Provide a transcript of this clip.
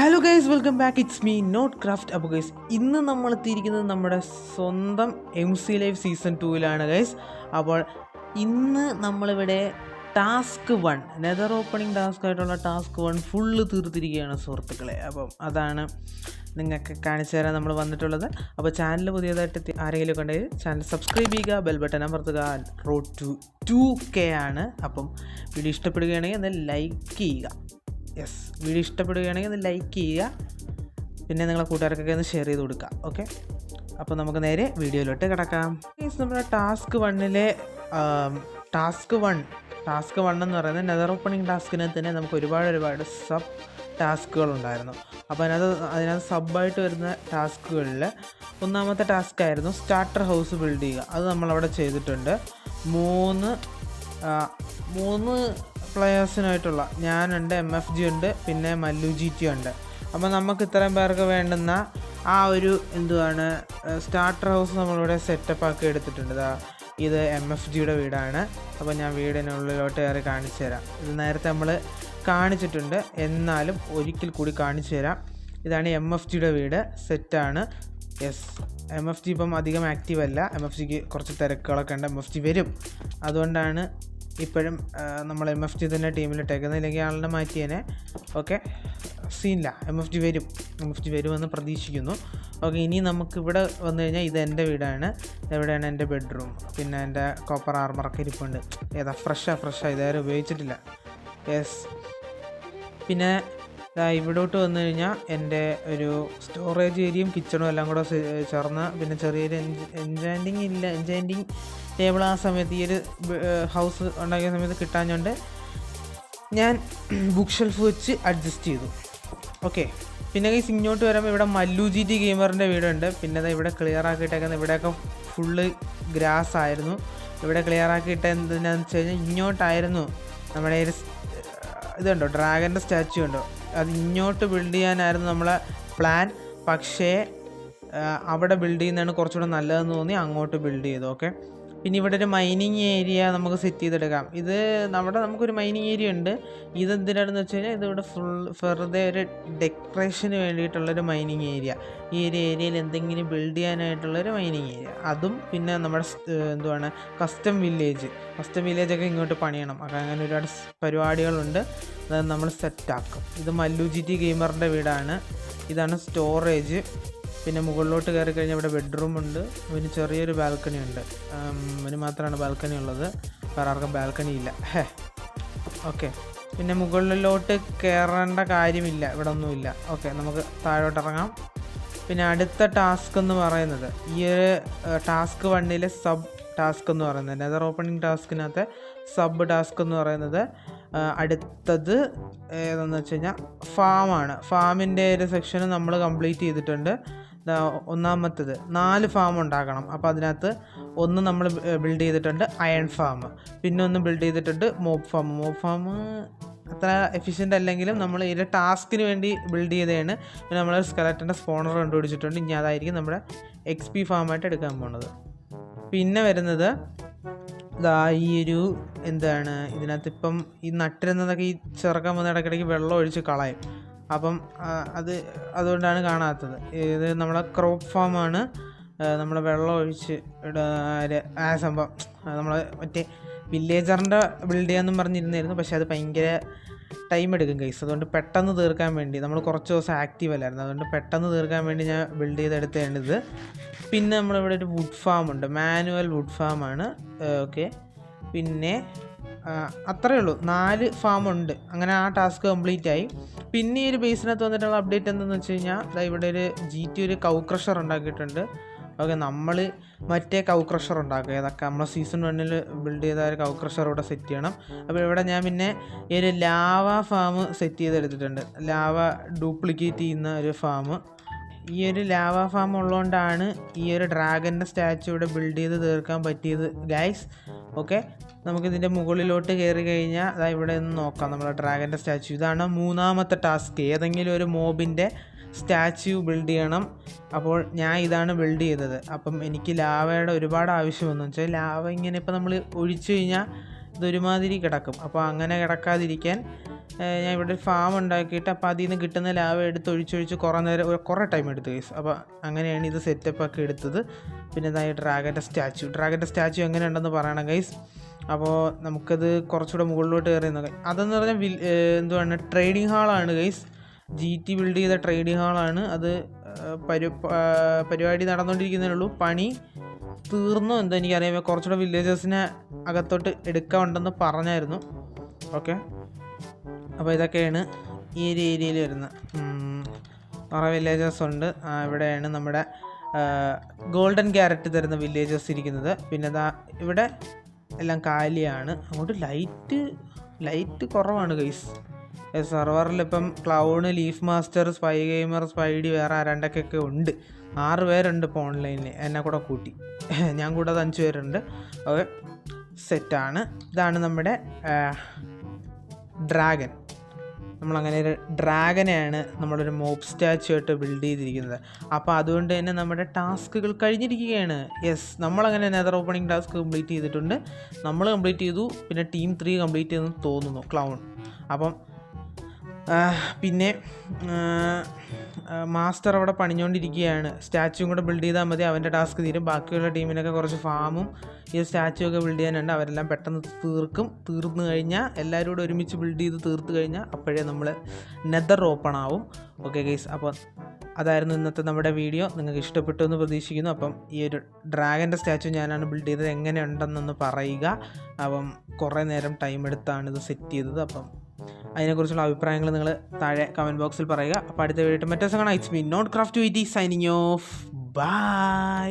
Hello guys, welcome back. It's me not craft. അപ്പോൾ guys, ഇന്ന് നമ്മൾ എത്തിയിരിക്കുന്നത് നമ്മുടെ സ്വന്തം MC ലൈവ് സീസൺ 2 ഗൈസ്. അപ്പോൾ ഇന്ന് നമ്മളിവിടെ ടാസ്ക് 1 നെതർ ഓപ്പണിംഗ് ടാസ്ക് ആയിട്ടുള്ള ടാസ്ക് 1 ഫുള്ള് തീർത്തിരിക്കുകയാണ് സുഹൃത്തുക്കളെ. അപ്പം അതാണ് നിങ്ങൾക്ക് കാണിച്ചു തരാൻ നമ്മൾ വന്നിട്ടുള്ളത്. അപ്പോൾ ചാനൽ പുതിയതായിട്ട് ആരെങ്കിലും ഉണ്ടെങ്കിൽ ചാനൽ സബ്സ്ക്രൈബ് ചെയ്യുക, ബെൽ ബട്ടൺ അമർത്തുക. റോഡ് ടു 2K ആണ്. അപ്പം വീഡിയോ ഇഷ്ടപ്പെടുകയാണെങ്കിൽ ഒന്ന് ലൈക്ക് ചെയ്യുക. യെസ്, വീഡിയോ ഇഷ്ടപ്പെടുകയാണെങ്കിൽ ഒന്ന് ലൈക്ക് ചെയ്യുക, പിന്നെ നിങ്ങളെ കൂട്ടുകാർക്കൊക്കെ ഒന്ന് ഷെയർ ചെയ്ത് കൊടുക്കുക. ഓക്കെ, അപ്പോൾ നമുക്ക് നേരെ വീഡിയോയിലോട്ട് കിടക്കാം. നമ്മുടെ ടാസ്ക് 1 എന്ന് പറയുന്നത് നെതർ ഓപ്പണിംഗ് ടാസ്കിനെ തന്നെ നമുക്ക് ഒരുപാട് സബ് ടാസ്കുകളുണ്ടായിരുന്നു. അപ്പോൾ അതിനകത്ത് സബ്ബായിട്ട് വരുന്ന ടാസ്കുകളിൽ ഒന്നാമത്തെ ടാസ്ക് ആയിരുന്നു സ്റ്റാർട്ടർ ഹൗസ് ബിൽഡ് ചെയ്യുക. അത് നമ്മളവിടെ ചെയ്തിട്ടുണ്ട്. മൂന്ന് പ്ലെയേഴ്സിനായിട്ടുള്ള ഞാനുണ്ട്, MFG ഉണ്ട്, പിന്നെ മല്ലു GT ഉണ്ട്. അപ്പോൾ നമുക്ക് ഇത്രയും പേർക്ക് വേണ്ടുന്ന ആ ഒരു സ്റ്റാർട്ടർ ഹൗസ് നമ്മളിവിടെ സെറ്റപ്പ് ആക്കി എടുത്തിട്ടുണ്ട്. ഇത് MFGയുടെ വീടാണ്. അപ്പോൾ ഞാൻ വീടിനുള്ളിലോട്ട് കയറി കാണിച്ചു തരാം. ഇത് നേരത്തെ നമ്മൾ കാണിച്ചിട്ടുണ്ട്, എന്നാലും ഒരിക്കൽ കൂടി കാണിച്ചു തരാം. ഇതാണ് MFGയുടെ വീട്, സെറ്റാണ്. യെസ്, MFG ഇപ്പം അധികം ആക്റ്റീവ് അല്ല. MFGക്ക് കുറച്ച് തിരക്കുകളൊക്കെ ഉണ്ട്. MFG വരും, അതുകൊണ്ടാണ് ഇപ്പോഴും നമ്മൾ MFG തന്നെ ടീമിലിട്ടേക്കുന്നത്. ഇല്ലെങ്കിൽ ആളിനെ മാറ്റിയേനെ. ഓക്കെ, സീനില്ല. MFG വരുമെന്ന് പ്രതീക്ഷിക്കുന്നു. ഓക്കെ, ഇനി നമുക്കിവിടെ വന്നു കഴിഞ്ഞാൽ ഇത് എൻ്റെ വീടാണ്. എവിടെയാണ് എൻ്റെ ബെഡ്റൂം. പിന്നെ എൻ്റെ കോപ്പർ ആർമറൊക്കെ ഇരിപ്പുണ്ട്. ഫ്രഷാ ഇതാരും ഉപയോഗിച്ചിട്ടില്ല. യെസ്, പിന്നെ ഇവിടോട്ട് വന്നു കഴിഞ്ഞാൽ എൻ്റെ ഒരു സ്റ്റോറേജ് ഏരിയയും കിച്ചണും എല്ലാം കൂടെ ചേർന്ന്, പിന്നെ ചെറിയൊരു എൻജാൻറ്റിങ് ടേബിൾ ആ സമയത്ത് ഈ ഒരു ഹൗസ് ഉണ്ടാക്കിയ സമയത്ത് കിട്ടാഞ്ഞുകൊണ്ട് ഞാൻ ബുക്ക് ഷെൽഫ് വെച്ച് അഡ്ജസ്റ്റ് ചെയ്തു. ഓക്കെ, പിന്നെ ഈ ഇങ്ങോട്ട് വരുമ്പോൾ ഇവിടെ മല്ലു GT ഗെയിമറിൻ്റെ വീടുണ്ട്. പിന്നെ ഇവിടെ ക്ലിയർ ആക്കിയിട്ടേക്കുന്നത്, ഇവിടെയൊക്കെ ഫുള്ള് ഗ്രാസ് ആയിരുന്നു. ഇവിടെ ക്ലിയർ ആക്കിയിട്ട് എന്തിനാന്ന് വെച്ച് കഴിഞ്ഞാൽ ഇങ്ങോട്ടായിരുന്നു നമ്മുടെ ഒരു ഇതുണ്ടോ, ഡ്രാഗൻ്റെ സ്റ്റാച്യു ഉണ്ടോ, അത് ഇങ്ങോട്ട് ബിൽഡ് ചെയ്യാനായിരുന്നു നമ്മളെ പ്ലാൻ. പക്ഷേ അവിടെ ബിൽഡ് ചെയ്യുന്നതാണ് കുറച്ചുകൂടെ നല്ലതെന്ന് തോന്നി അങ്ങോട്ട് ബിൽഡ് ചെയ്തു. ഓക്കെ, പിന്നെ ഇവിടെ ഒരു മൈനിങ് ഏരിയ നമുക്ക് സെറ്റ് ചെയ്തെടുക്കാം. ഇത് നമുക്കൊരു മൈനിങ് ഏരിയ ഉണ്ട്. ഇതെന്തിനാണെന്ന് വെച്ച് കഴിഞ്ഞാൽ ഇതിവിടെ വെറുതെ ഒരു ഡെക്കറേഷന് വേണ്ടിയിട്ടുള്ളൊരു മൈനിങ് ഏരിയ. ഈ ഒരു ഏരിയയിൽ എന്തെങ്കിലും ബിൽഡ് ചെയ്യാനായിട്ടുള്ളൊരു മൈനിങ് ഏരിയ. അതും പിന്നെ നമ്മുടെ കസ്റ്റം വില്ലേജൊക്കെ ഇങ്ങോട്ട് പണിയണം. അങ്ങനെ ഒരുപാട് പരിപാടികളുണ്ട്. അത് നമ്മൾ സെറ്റാക്കും. ഇത് മല്ലു GT ഗെയിമറിൻ്റെ വീടാണ്. ഇതാണ് സ്റ്റോറേജ്. പിന്നെ മുകളിലോട്ട് കയറി കഴിഞ്ഞാൽ ഇവിടെ ബെഡ്റൂം ഉണ്ട്. പിന്നെ ചെറിയൊരു ബാൽക്കണി ഉണ്ട്. ഇതിന് മാത്രമാണ് ബാൽക്കണി ഉള്ളത്, വേറെ ആർക്കും ബാൽക്കണി ഇല്ല. ഓക്കെ, പിന്നെ മുകളിലോട്ട് കയറേണ്ട കാര്യമില്ല, ഇവിടെ ഒന്നുമില്ല. ഓക്കെ, നമുക്ക് താഴോട്ട് ഇറങ്ങാം. പിന്നെ അടുത്ത ടാസ്ക് എന്ന് പറയുന്നത് ഈ ഒരു ടാസ്ക് 1 സബ് ടാസ്ക് എന്ന് പറയുന്നത്, നെതർ ഓപ്പണിംഗ് ടാസ്കിനകത്തെ സബ് ടാസ്ക് എന്ന് പറയുന്നത് അടുത്തത് ഏതെന്ന് വെച്ച് കഴിഞ്ഞാൽ ഫാമാണ്. ഫാമിൻ്റെ ഒരു സെക്ഷൻ നമ്മൾ കംപ്ലീറ്റ് ചെയ്തിട്ടുണ്ട്. ഒന്നാമത്തേത് 4 ഫാം ഉണ്ടാക്കണം. അപ്പോൾ അതിനകത്ത് ഒന്ന് നമ്മൾ ബിൽഡ് ചെയ്തിട്ടുണ്ട് അയൺ ഫാം, പിന്നെ ഒന്ന് ബിൽഡ് ചെയ്തിട്ടുണ്ട് മോബ് ഫാം അത്ര എഫിഷ്യൻ്റ് അല്ലെങ്കിലും നമ്മൾ ഈ ടാസ്കിന് വേണ്ടി ബിൽഡ് ചെയ്തതാണ്. പിന്നെ നമ്മൾ സ്കെലറ്റൻ്റെ സ്പോണർ കണ്ടുപിടിച്ചിട്ടുണ്ട്. ഇനി അതായിരിക്കും നമ്മുടെ XP ഫാമായിട്ട് എടുക്കാൻ പോകുന്നത്. പിന്നെ വരുന്നത് ഈ ഒരു ഇതിനകത്ത് ഇപ്പം ഈ നട്ടിരുന്നതൊക്കെ ഈ ചെറുക്കാൻ വന്ന ഇടയ്ക്കിടയ്ക്ക് വെള്ളം ഒഴിച്ച് കളയും. അപ്പം അതുകൊണ്ടാണ് കാണാത്തത്. ഇത് നമ്മളെ ക്രോപ്പ് ഫാമാണ്. നമ്മൾ വെള്ളം ഒഴിച്ച് ആ സംഭവം നമ്മൾ മറ്റേ വില്ലേജറിൻ്റെ ബിൽഡ് ചെയ്യാമെന്നും പറഞ്ഞിരുന്നായിരുന്നു. പക്ഷെ അത് ഭയങ്കര ടൈം എടുക്കും ഗൈസ്. അതുകൊണ്ട് പെട്ടെന്ന് തീർക്കാൻ വേണ്ടി, നമ്മൾ കുറച്ച് ദിവസം ആക്റ്റീവ് അല്ലായിരുന്നു, അതുകൊണ്ട് പെട്ടെന്ന് തീർക്കാൻ വേണ്ടി ഞാൻ ബിൽഡ് ചെയ്തെടുത്തേണ്ടത്. പിന്നെ നമ്മളിവിടെ ഒരു വുഡ് ഫാമുണ്ട്, മാനുവൽ വുഡ് ഫാമാണ്. ഓക്കെ, പിന്നെ അത്രയേ ഉള്ളൂ. 4 ഫാമുണ്ട്. അങ്ങനെ ആ ടാസ്ക് കംപ്ലീറ്റ് ആയി. പിന്നെ ഈ ഒരു ബേസിനകത്ത് വന്നിട്ടുള്ള അപ്ഡേറ്റ് എന്താണെന്ന് വെച്ച് കഴിഞ്ഞാൽ ഇവിടെ ഒരു GT ഒരു കൗ ക്രഷർ ഉണ്ടാക്കിയിട്ടുണ്ട്. ഓക്കെ, നമ്മൾ മറ്റേ കൗ ക്രഷർ ഉണ്ടാക്കുക. അതൊക്കെ നമ്മൾ സീസൺ 1 ബിൽഡ് ചെയ്ത ഒരു കൗ ക്രഷർ ഇവിടെ സെറ്റ് ചെയ്യണം. അപ്പോൾ ഇവിടെ ഞാൻ പിന്നെ ഈ ഒരു ലാവ ഫാം സെറ്റ് ചെയ്തെടുത്തിട്ടുണ്ട്. ലാവ ഡ്യൂപ്ലിക്കേറ്റ് ചെയ്യുന്ന ഒരു ഫാം. ഈ ഒരു ലാവ ഫാം ഉള്ളതുകൊണ്ടാണ് ഈ ഒരു ഡ്രാഗൻ്റെ സ്റ്റാച്ചു ഇവിടെ ബിൽഡ് ചെയ്ത് തീർക്കാൻ പറ്റിയത് ഗൈസ്. ഓക്കെ, നമുക്കിതിൻ്റെ മുകളിലോട്ട് കയറി കഴിഞ്ഞാൽ ഇവിടെ നിന്ന് നോക്കാം നമ്മുടെ ഡ്രാഗൻ്റെ സ്റ്റാച്ചു. ഇതാണ് 3ാമത്തെ ടാസ്ക്. ഏതെങ്കിലും ഒരു മോബിൻ്റെ സ്റ്റാച്യു ബിൽഡ് ചെയ്യണം. അപ്പോൾ ഞാൻ ഇതാണ് ബിൽഡ് ചെയ്തത്. അപ്പം എനിക്ക് ലാവയുടെ ഒരുപാട് ആവശ്യം വന്നു വെച്ചാൽ ലാവ ഇങ്ങനെ ഇപ്പം നമ്മൾ ഒഴിച്ചു കഴിഞ്ഞാൽ ഇതൊരുമാതിരി കിടക്കും. അപ്പോൾ അങ്ങനെ കിടക്കാതിരിക്കാൻ ഞാൻ ഇവിടെ ഒരു ഫാം ഉണ്ടാക്കിയിട്ട് അപ്പോൾ അതിൽ നിന്ന് കിട്ടുന്ന ലാവ എടുത്ത് ഒഴിച്ചൊഴിച്ച് കുറേ ടൈം എടുത്തു ഗൈസ്. അപ്പോൾ അങ്ങനെയാണ് ഇത് സെറ്റപ്പൊക്കെ എടുത്തത്. പിന്നെ ഇതായി ഡ്രാഗൻ്റെ സ്റ്റാച്ചു എങ്ങനെയുണ്ടെന്ന് പറയണം ഗൈസ്. അപ്പോൾ നമുക്കത് കുറച്ചുകൂടെ മുകളിലോട്ട് കയറി നോക്കാം. അതെന്ന് പറഞ്ഞാൽ എന്തുവാണ് ട്രേഡിംഗ് ഹാളാണ് ഗൈസ്. GT ബിൽഡ് ചെയ്ത ട്രേഡിംഗ് ഹാളാണ് അത്. പരിപാടി നടന്നുകൊണ്ടിരിക്കുന്നതേ ഉള്ളൂ. പണി തീർന്നു എന്താ എനിക്കറിയാം. കുറച്ചുകൂടെ വില്ലേജേഴ്സിനെ അകത്തോട്ട് എടുക്കാനുണ്ടെന്ന് പറഞ്ഞായിരുന്നു. ഓക്കെ, അപ്പോൾ ഇതൊക്കെയാണ് ഈ ഒരു ഏരിയയിൽ വരുന്നത്. കുറേ വില്ലേജേഴ്സ് ഉണ്ട്. ഇവിടെയാണ് നമ്മുടെ ഗോൾഡൻ ക്യാരറ്റ് തരുന്ന വില്ലേജേഴ്സ് ഇരിക്കുന്നത്. പിന്നെ ഇവിടെ എല്ലാം കാലിയാണ്. അങ്ങോട്ട് ലൈറ്റ് കുറവാണ് ഗൈസ്. സെർവറിൽ ഇപ്പം cloud, leaf master, spy gamer, Spidey, വേറെ ആരാണ്ടൊക്കെ ഉണ്ട്. 6 പേരുണ്ട് ഇപ്പോൾ ഓൺലൈനിൽ, എന്നെ കൂടെ കൂട്ടി. ഞാൻ കൂടാതെ 5 പേരുണ്ട്. ഓക്കെ, സെറ്റാണ്. ഇതാണ് നമ്മുടെ ഡ്രാഗൻ. നമ്മളങ്ങനെ ഒരു ഡ്രാഗനെയാണ് നമ്മളൊരു മോബ് സ്റ്റാച്ചു ആയിട്ട് ബിൽഡ് ചെയ്തിരിക്കുന്നത്. അപ്പോൾ അതുകൊണ്ട് തന്നെ നമ്മുടെ ടാസ്കുകൾ കഴിഞ്ഞിരിക്കുകയാണ്. യെസ്, നമ്മളങ്ങനെ നെതർ ഓപ്പണിംഗ് ടാസ്ക് കംപ്ലീറ്റ് ചെയ്തിട്ടുണ്ട്. നമ്മൾ കംപ്ലീറ്റ് ചെയ്തു. പിന്നെ ടീം 3 കംപ്ലീറ്റ് ചെയ്തെന്ന് തോന്നുന്നു, ക്ലൗൺ. അപ്പം പിന്നെ മാസ്റ്റർ അവിടെ പണിഞ്ഞുകൊണ്ടിരിക്കുകയാണ്. സ്റ്റാച്ചുവും കൂടെ ബിൽഡ് ചെയ്താൽ മതി, അവൻ്റെ ടാസ്ക് തീരും. ബാക്കിയുള്ള ടീമിനൊക്കെ കുറച്ച് ഫാമും ഈ സ്റ്റാച്ചു ഒക്കെ ബിൽഡ് ചെയ്യാനുണ്ട്. അവരെല്ലാം പെട്ടെന്ന് തീർന്നു കഴിഞ്ഞാൽ, എല്ലാവരും കൂടെ ഒരുമിച്ച് ബിൽഡ് ചെയ്ത് തീർത്ത് കഴിഞ്ഞാൽ അപ്പോഴേ നമ്മൾ നെതർ ഓപ്പൺ ആവും. ഓക്കെ ഗൈസ്, അപ്പോൾ അതായിരുന്നു ഇന്നത്തെ നമ്മുടെ വീഡിയോ. നിങ്ങൾക്ക് ഇഷ്ടപ്പെട്ടു എന്ന് പ്രതീക്ഷിക്കുന്നു. അപ്പം ഈ ഒരു ഡ്രാഗൻ്റെ സ്റ്റാച്ചു ഞാനാണ് ബിൽഡ് ചെയ്തത്. എങ്ങനെയുണ്ടെന്നൊന്ന് പറയുക. അപ്പം കുറേ നേരം ടൈം എടുത്താണ് ഇത് സെറ്റ് ചെയ്തത്. അപ്പം അതിനെക്കുറിച്ചുള്ള അഭിപ്രായങ്ങൾ നിങ്ങൾ താഴെ കമൻറ്റ് ബോക്സിൽ പറയുക. അപ്പോൾ അടുത്ത വീഡിയോ മറ്റേ ദിവസം കാണാം. It's me not craft 280 signing off. By.